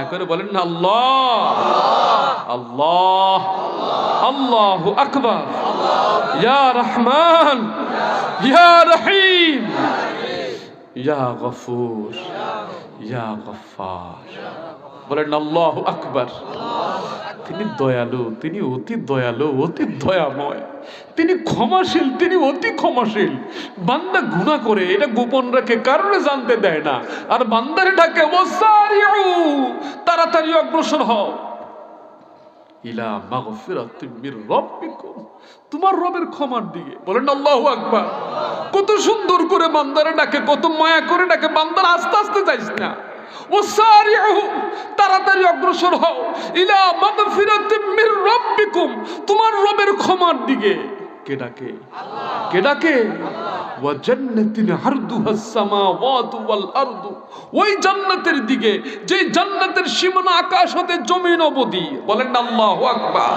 মায়া করে বলেন না আল্লাহ আল্লাহ আল্লাহু আকবার ইয়া রহমান ইয়া রহিম ইয়া গফুর ইয়া গফফার। বলেন আল্লাহু আকবার। তিনি দয়ালু, তিনি অতি দয়ালু, অতি দয়াময়, তিনি ক্ষমাশীল, তিনি অতি ক্ষমাশীল। বান্দা গুনাহ করে এটা গোপন রাখে, কারণে জানতে দেয় না, আর বান্দারে ডাকে ওয়াসারিউ, তাড়াতাড়ি অগ্রসর হও ইলা মাগফিরাতিম মির রাব্বিকুম, তোমার রবের ক্ষমার দিকে। বলেন আল্লাহু আকবার। কত সুন্দর করে বান্দারে ডাকে, কত মায়া করে ডাকে। বান্দার আস্তে আস্তে যাইস না, ওয়াসারিউ, তাড়াতাড়ি অগ্রসর হও ইলা মাগফিরাতিম মির রাব্বিকুম, তোমার রবের ক্ষমার দিকে। কে ডাকে? কে ডাকে? ওয়া জান্নাতিন আরদুহাস সামাওয়াতু ওয়াল আরদু, ওই জান্নাতের দিকে যে জান্নাতের সীমানা আকাশ হতে জমিন অবধি। বলেন আল্লাহু আকবার।